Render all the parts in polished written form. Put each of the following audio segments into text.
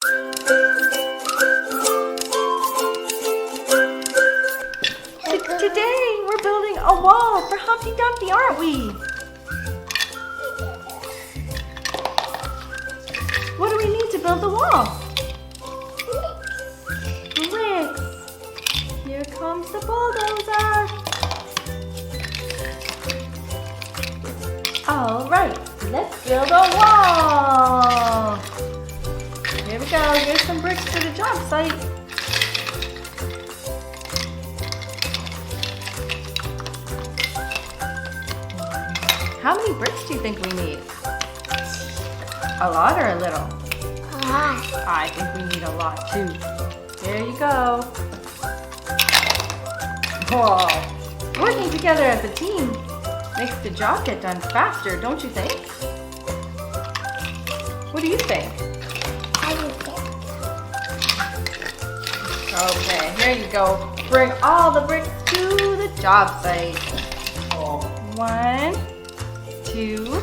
Today we're building a wall for Humpty Dumpty, aren't we? What do we need to build the wall? Bricks. Here comes the bulldozer. All right, let's build a wall. Here we go. Here's some bricks for the job site. How many bricks do you think we need? A lot or a little? A lot. I think we need a lot too. There you go. Whoa. Working together as a team makes the job get done faster, don't you think? What do you think? I think. Okay, here you go. Bring all the bricks to the job site. 1, 2,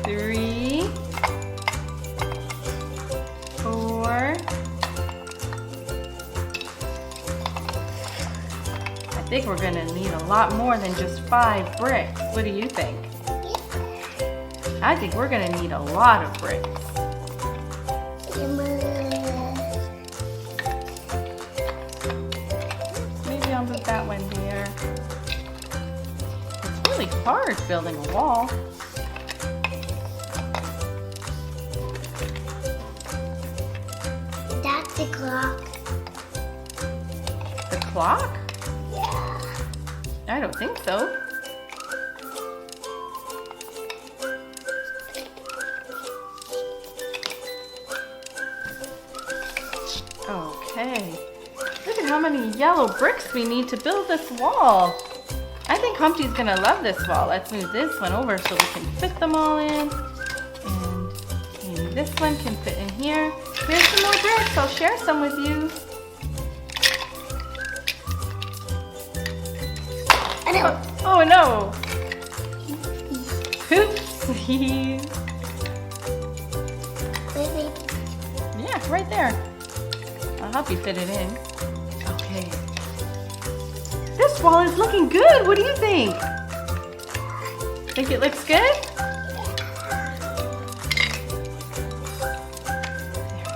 3, 4. I think we're gonna need a lot more than just 5 bricks. What do you think? I think we're gonna need a lot of bricks. Maybe I'll move that one there. It's really hard building a wall. That's the clock. The clock? Yeah. I don't think so. Okay. Look at how many yellow bricks we need to build this wall. I think Humpty's gonna love this wall. Let's move this one over so we can fit them all in. And maybe this one can fit in here. Here's some more bricks. I'll share some with you. Oh no! Oopsies. Yeah, right there. I'll help you fit it in. Okay. This wall is looking good. What do you think? Think it looks good?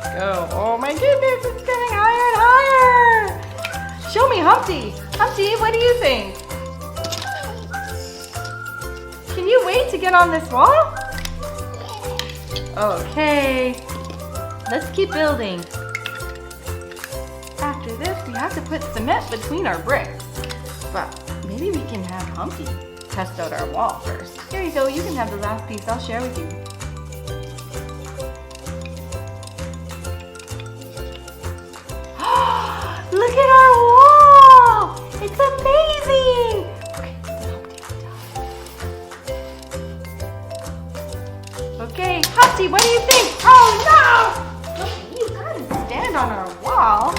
There we go. Oh my goodness, it's getting higher and higher. Show me Humpty. Humpty, what do you think? Can you wait to get on this wall? Okay. Let's keep building. After this, we have to put cement between our bricks. But maybe we can have Humpty test out our wall first. Here you go. You can have the last piece. I'll share with you. Look at our wall! It's amazing! Okay, Humpty, what do you think? Oh no! Humpty, you gotta stand on our wall.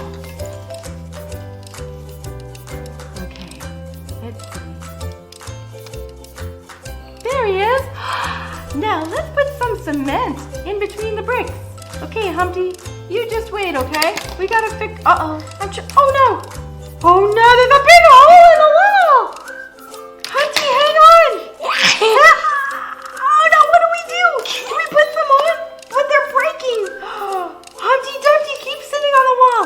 Okay, let's see. There he is. Now let's put some cement in between the bricks. Okay, Humpty, you just wait, okay? We gotta fix. Oh no! Oh no! There's a big hole in the wall. Humpty, hang on! Oh no! What do we do? Do we put them on? But they're breaking. Humpty Dumpty keeps sitting on the wall.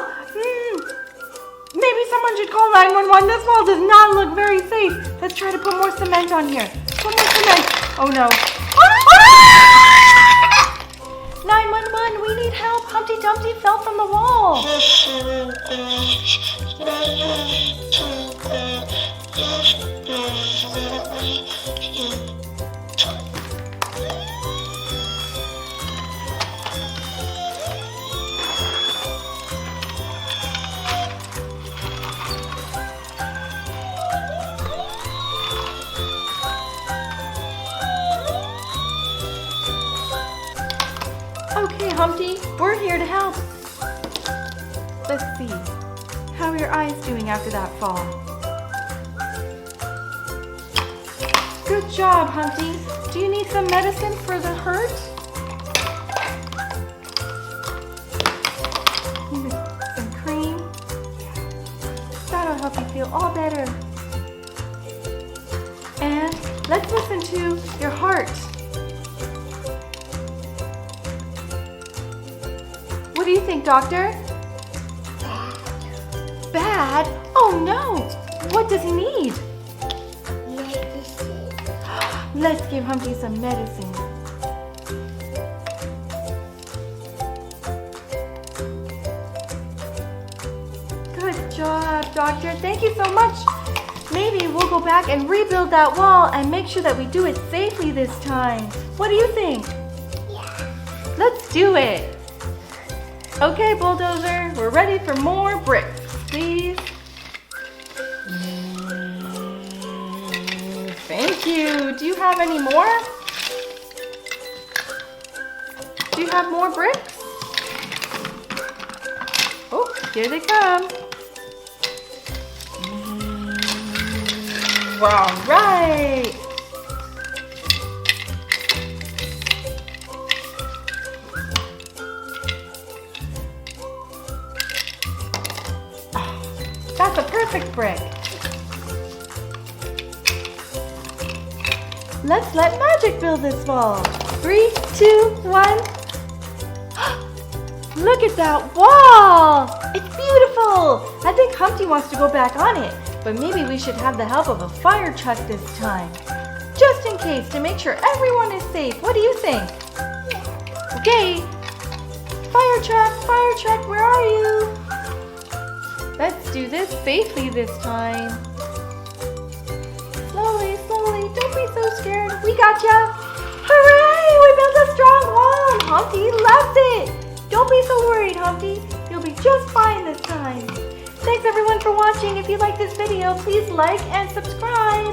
Maybe someone should call 911. This wall does not look very safe. Let's try to put more cement on here. Put more cement. Oh no. 911, we need help. Humpty Dumpty fell from the wall. Okay, Humpty, we're here to help. Let's see. How are your eyes doing after that fall? Good job, Humpty. Do you need some medicine for the hurt? feel all better. And let's listen to your heart. What do you think, doctor? Bad? Oh no! What does he need? Medicine. Let's give Humpty some medicine. Good job, doctor. Thank you so much. Maybe we'll go back and rebuild that wall and make sure that we do it safely this time. What do you think? Yeah. Let's do it. Okay, bulldozer, we're ready for more bricks, please. Thank you. Do you have any more? Do you have more bricks? Oh, here they come. All right. That's a perfect brick. Let's let magic build this wall. 3, 2, 1. Look at that wall! It's beautiful! I think Humpty wants to go back on it, but maybe we should have the help of a fire truck this time. Just in case, to make sure everyone is safe. What do you think? Okay. Fire truck, where are you? Let's do this safely this time. Slowly, slowly, don't be so scared. We gotcha! Hooray! We built a strong wall and Humpty loves it! Don't be so worried, Humpty. You'll be just fine this time. Thanks everyone for watching. If you like this video, please like and subscribe.